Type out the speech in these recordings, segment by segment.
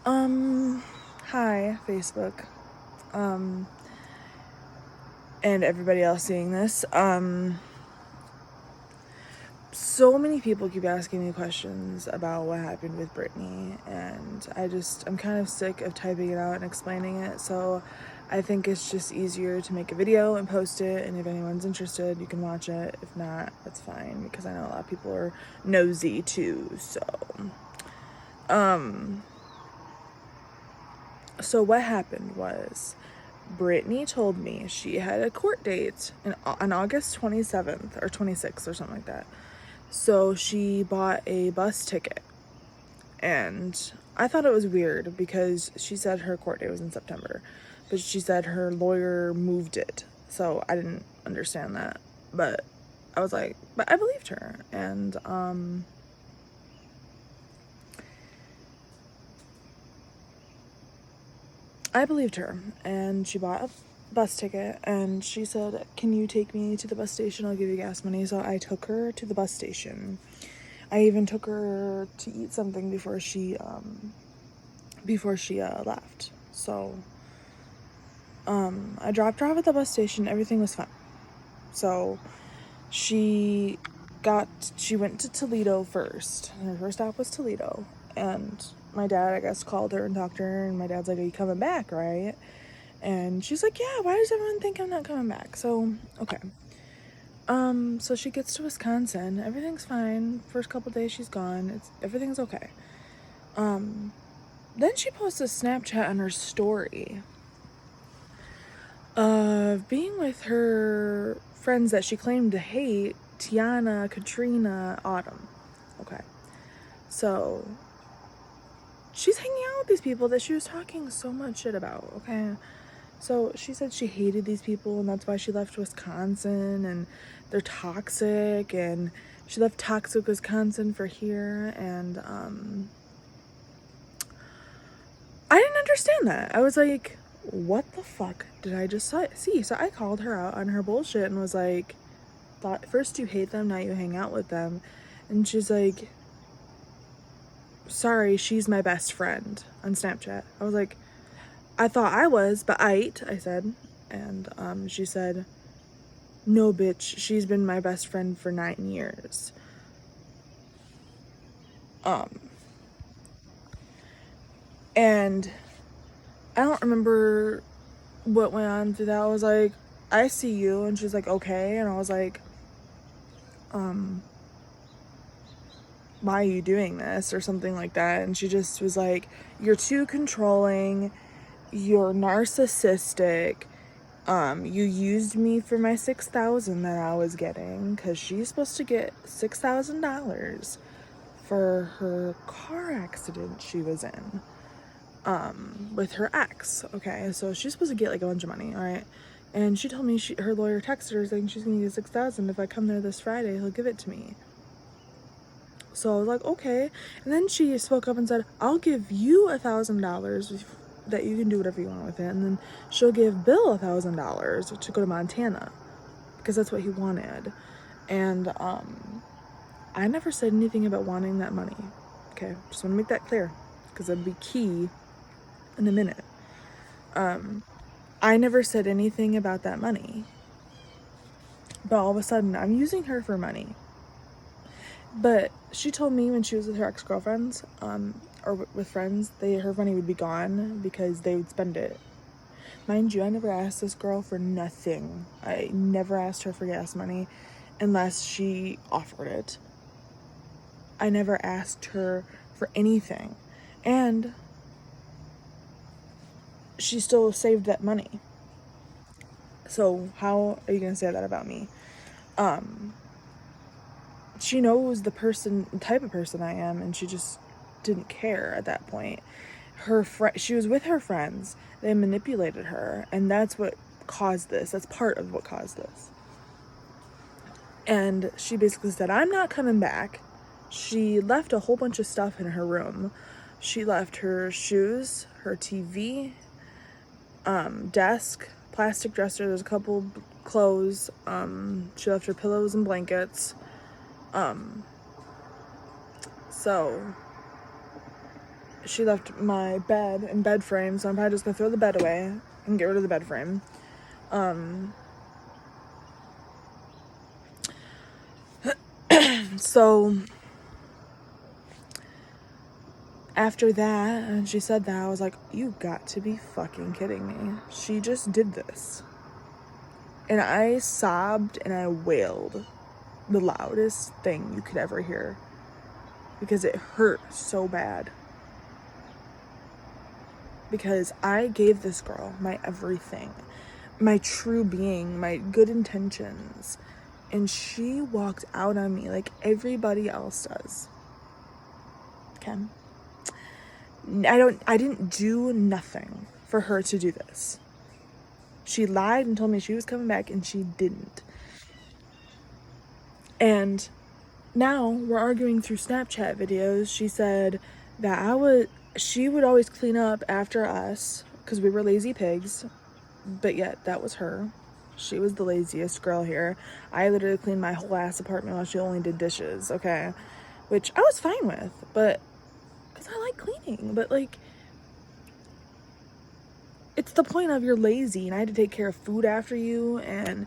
Um, Hi, Facebook. And everybody else seeing this. So many people keep asking me questions about what happened with Brittany, and I'm kind of sick of typing it out and explaining it, so I think it's just easier to make a video and post it, and if anyone's interested, you can watch it. If not, that's fine, because I know a lot of people are nosy too, um, so what happened was Brittany told me she had a court date on August 27th or 26th or something like that. So she bought a bus ticket. And I thought it was weird because she said her court date was in September, but she said her lawyer moved it. So I didn't understand that. But I was like, but I believed her. And I believed her, and she bought a bus ticket, and she said, "Can you take me to the bus station? I'll give you gas money." So I took her to the bus station. I even took her to eat something before she left. So I dropped her off at the bus station. Everything was fine. So she went to Toledo first. Her first stop was Toledo, and my dad, I guess, called her and talked to her, and my dad's like, "Are you coming back, right?" And she's like, "Yeah, why does everyone think I'm not coming back?" So, okay. So she gets to Wisconsin. Everything's fine. First couple days she's gone. Everything's okay. Then she posts a Snapchat on her story of being with her friends that she claimed to hate, Tiana, Katrina, Autumn. Okay. So she's hanging out with these people that she was talking so much shit about, okay? So she said she hated these people and that's why she left Wisconsin, and they're toxic, and she left toxic Wisconsin for here, and I didn't understand that. I was like, what the fuck did I just see? So I called her out on her bullshit and was like, thought first you hate them, now you hang out with them. And she's like, sorry, she's my best friend on Snapchat. I was like, I thought I was, but I said. And she said, no, bitch, she's been my best friend for 9 years. And I don't remember what went on through that. I was like, I see you. And she's like, okay. And I was like, why are you doing this, or something like that. And she just was like, you're too controlling, you're narcissistic, you used me for my $6,000 that I was getting, because she's supposed to get $6,000 for her car accident she was in with her ex. Okay, so she's supposed to get like a bunch of money, all right? And she told me her lawyer texted her saying she's gonna get $6,000 if I come there this Friday, he'll give it to me. So I was like, okay. And then she spoke up and said, I'll give you $1,000 that you can do whatever you want with it. And then she'll give Bill $1,000 to go to Montana because that's what he wanted. And I never said anything about wanting that money. Okay, just want to make that clear because that'd be key in a minute. I never said anything about that money. But all of a sudden, I'm using her for money. But she told me when she was with her ex-girlfriends, or with friends, her money would be gone because they would spend it. Mind you, I never asked this girl for nothing. I never asked her for gas money unless she offered it. I never asked her for anything. And she still saved that money. So how are you going to say that about me? She knows the type of person I am, and she just didn't care at that point. She was with her friends. They manipulated her, and that's what caused this. That's part of what caused this. And she basically said, I'm not coming back. She left a whole bunch of stuff in her room. She left her shoes, her TV, desk, plastic dresser. There's a couple clothes. She left her pillows and blankets. So she left my bed and bed frame, so I'm probably just gonna throw the bed away and get rid of the bed frame. So after that, and she said that, I was like, you got to be fucking kidding me. She just did this. And I sobbed and I wailed the loudest thing you could ever hear because it hurt so bad. Because I gave this girl my everything, my true being, my good intentions, and she walked out on me like everybody else does. Okay? I didn't do nothing for her to do this. She lied and told me she was coming back, and she didn't. And now we're arguing through Snapchat videos. She said that she would always clean up after us because we were lazy pigs, but yet that was her. She was the laziest girl here. I literally cleaned my whole ass apartment while she only did dishes, okay? Which I was fine with, but because I like cleaning, but like, it's the point of you're lazy and I had to take care of food after you, and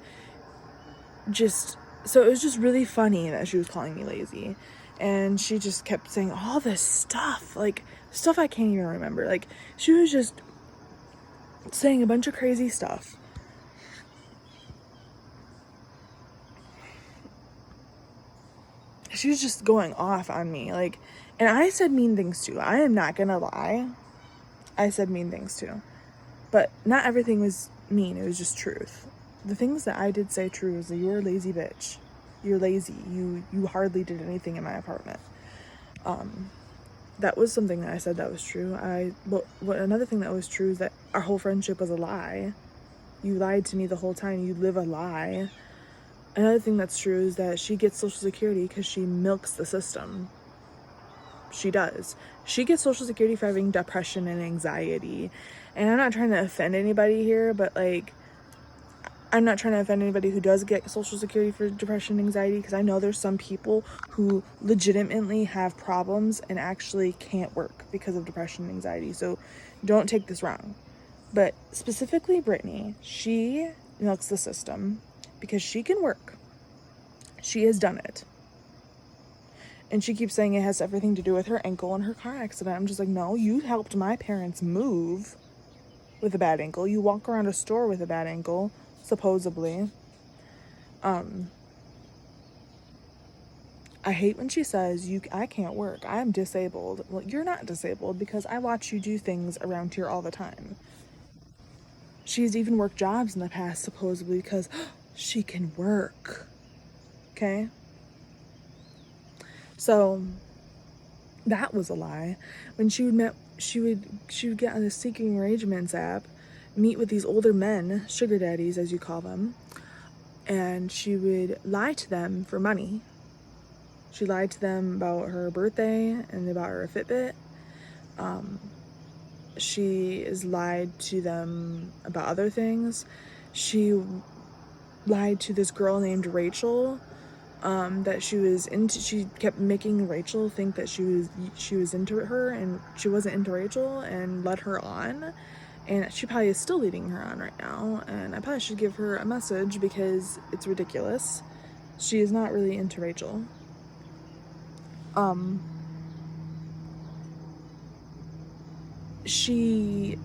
just, so it was just really funny that she was calling me lazy. And she just kept saying all this stuff, like stuff I can't even remember. Like, she was just saying a bunch of crazy stuff. She was just going off on me, like, and I said mean things too. I am not gonna lie. I said mean things too. But not everything was mean, it was just truth. The things that I did say true is that you're a lazy bitch. You're lazy. You hardly did anything in my apartment. That was something that I said that was true. But another thing that was true is that our whole friendship was a lie. You lied to me the whole time. You live a lie. Another thing that's true is that she gets Social Security because she milks the system. She does. She gets Social Security for having depression and anxiety. And I'm not trying to offend anybody here, but like, I'm not trying to offend anybody who does get Social Security for depression and anxiety, because I know there's some people who legitimately have problems and actually can't work because of depression and anxiety. So don't take this wrong. But specifically Brittany, she milks the system because she can work. She has done it. And she keeps saying it has everything to do with her ankle and her car accident. I'm just like, no, you helped my parents move with a bad ankle. You walk around a store with a bad ankle, supposedly. I hate when she says, I can't work. I'm disabled. Well, you're not disabled because I watch you do things around here all the time. She's even worked jobs in the past, supposedly, because she can work. Okay? So that was a lie. When she would get on the Seeking Arrangements app, meet with these older men, sugar daddies as you call them, and she would lie to them for money. She lied to them about her birthday and about her Fitbit. She has lied to them about other things. She lied to this girl named Rachel, that she was into. She kept making Rachel think that she was into her, and she wasn't into Rachel, and led her on. And she probably is still leading her on right now, and I probably should give her a message because it's ridiculous. She is not really into Rachel. She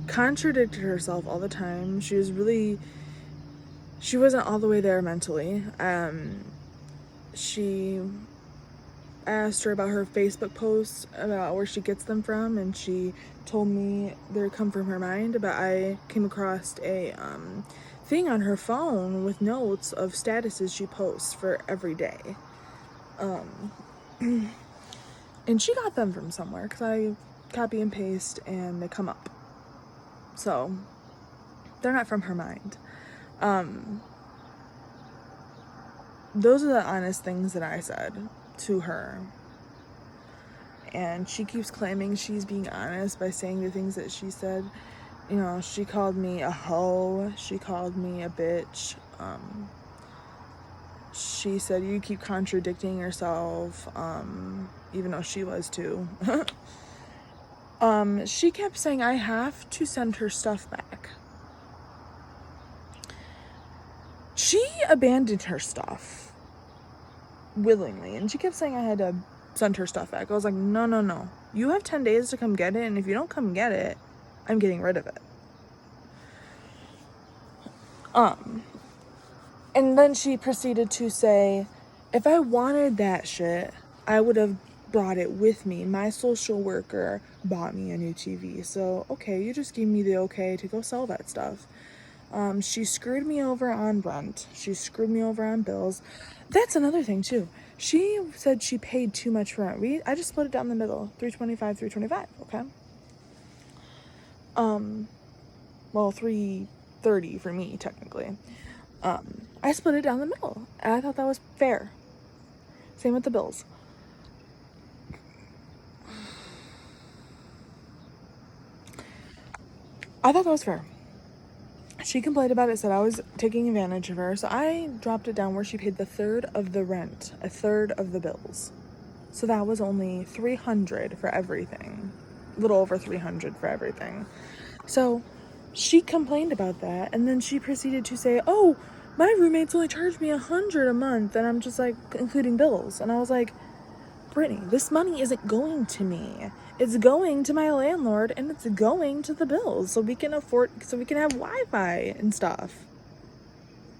contradicted herself all the time. She wasn't all the way there mentally. I asked her about her Facebook posts, about where she gets them from, and she told me they come from her mind, but I came across a thing on her phone with notes of statuses she posts for every day. And she got them from somewhere, because I copy and paste and they come up. So they're not from her mind. Those are the honest things that I said to her. And she keeps claiming she's being honest by saying the things that she said. You know, she called me a hoe. She called me a bitch. she said, you keep contradicting yourself, even though she was too. She kept saying I have to send her stuff back. She abandoned her stuff willingly, and she kept saying I had to send her stuff back. I was like, no. You have 10 days to come get it, and if you don't come get it, I'm getting rid of it. And then she proceeded to say, if I wanted that shit, I would have brought it with me. My social worker bought me a new TV. So, okay, you just gave me the okay to go sell that stuff. She screwed me over on rent. She screwed me over on bills. That's another thing too. She said she paid too much for rent. I just split it down the middle. $325, okay? Well, $330 for me, technically. I split it down the middle, and I thought that was fair. Same with the bills. I thought that was fair. She complained about it, said I was taking advantage of her, so I dropped it down where she paid the third of the rent, a third of the bills. So that was only $300 for everything. A little over $300 for everything. So she complained about that, and then she proceeded to say, oh, my roommates only charged me $100 a month, and I'm just like, including bills. And I was like, Brittany, this money isn't going to me. It's going to my landlord, and it's going to the bills so we can have Wi-Fi and stuff.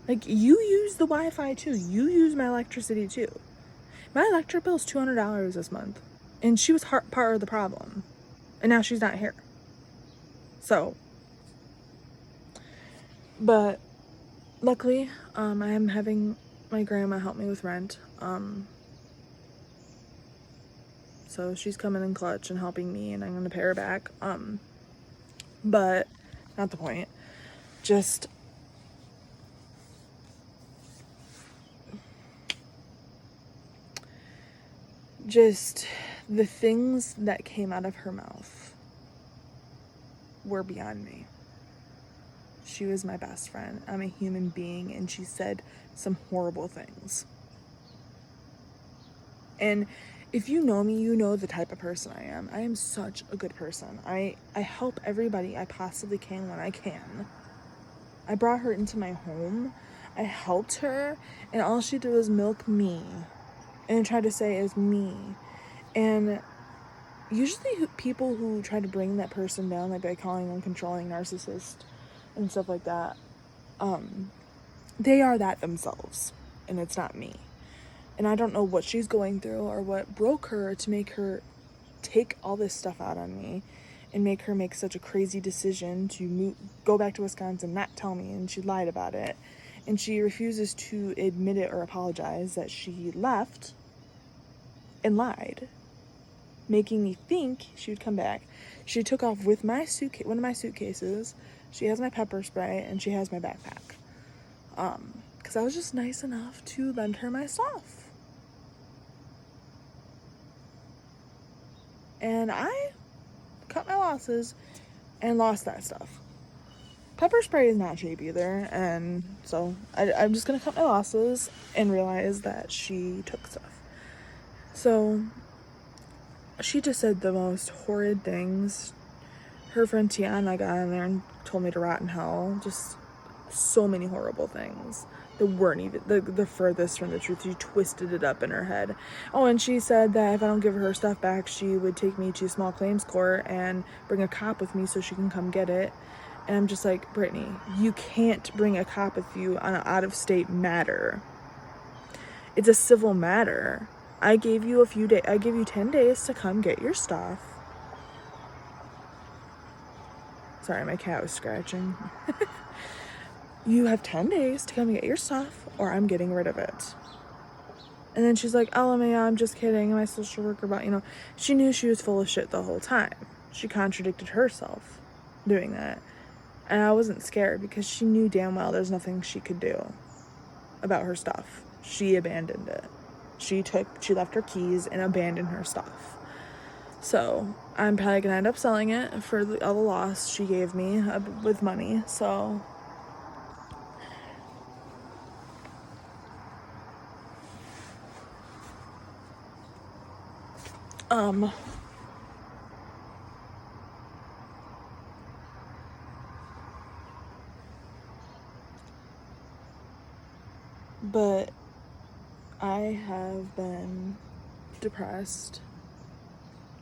Like, you use the Wi-Fi too. You use my electricity too. My electric bill is $200 this month, and she was part of the problem, and now she's not here. So, but luckily, I am having my grandma help me with rent. So she's coming in clutch and helping me, and I'm gonna pay her back. But not the point. Just the things that came out of her mouth were beyond me. She was my best friend. I'm a human being, and she said some horrible things. And if you know me, you know the type of person I am. I am such a good person. I help everybody I possibly can when I can. I brought her into my home. I helped her, and all she did was milk me and try to say it was me. And usually people who try to bring that person down, like by calling them controlling, narcissist, and stuff like that, they are that themselves, and it's not me. And I don't know what she's going through or what broke her to make her take all this stuff out on me and make her make such a crazy decision to go back to Wisconsin, not tell me, and she lied about it. And she refuses to admit it or apologize that she left and lied, making me think she would come back. She took off with one of my suitcases. She has my pepper spray, and she has my backpack. Because I was just nice enough to lend her my stuff. And I cut my losses and lost that stuff. Pepper spray is not cheap either, and so I'm just gonna cut my losses and realize that she took stuff. So she just said the most horrid things. Her friend Tiana got in there and told me to rot in hell. Just so many horrible things that weren't even the furthest from the truth. She twisted it up in her head. Oh, and she said that if I don't give her stuff back, she would take me to small claims court and bring a cop with me so she can come get it. And I'm just like, Brittany, you can't bring a cop with you on an out-of-state matter. It's a civil matter. I gave you 10 days to come get your stuff. Sorry, my cat was scratching. You have 10 days to come get your stuff, or I'm getting rid of it. And then she's like, LMAO, I'm just kidding. My social worker about, she knew she was full of shit the whole time. She contradicted herself doing that. And I wasn't scared because she knew damn well there's nothing she could do about her stuff. She abandoned it. She left her keys and abandoned her stuff. So I'm probably gonna end up selling it for all the loss she gave me with money. So Um, but I have been depressed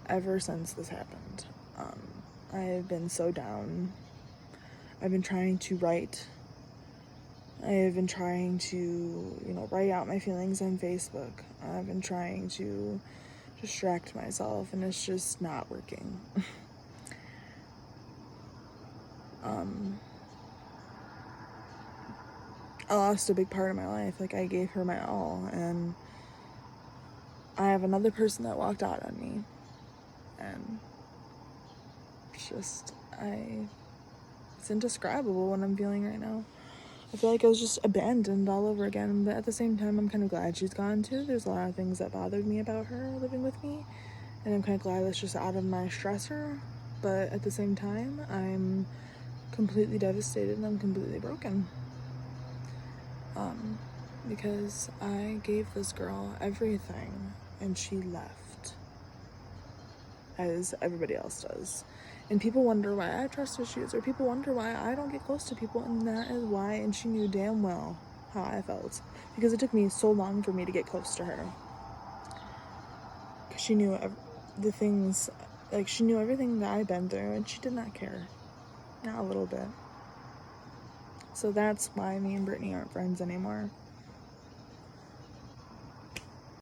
ever since this happened. I've been so down. I've been trying to write. I have been trying to, write out my feelings on Facebook. I've been trying to distract myself, and it's just not working. I lost a big part of my life. Like, I gave her my all, and I have another person that walked out on me. And it's just, it's indescribable what I'm feeling right now. I feel like I was just abandoned all over again, but at the same time, I'm kind of glad she's gone too. There's a lot of things that bothered me about her living with me, and I'm kind of glad that's just out of my stressor. But at the same time, I'm completely devastated and I'm completely broken. Because I gave this girl everything and she left, as everybody else does. And people wonder why I have trust issues, or people wonder why I don't get close to people, and that is why. And she knew damn well how I felt, because it took me so long for me to get close to her. Because she knew the things, like, she knew everything that I've been through, and she did not care. Not a little bit. So that's why me and Brittany aren't friends anymore.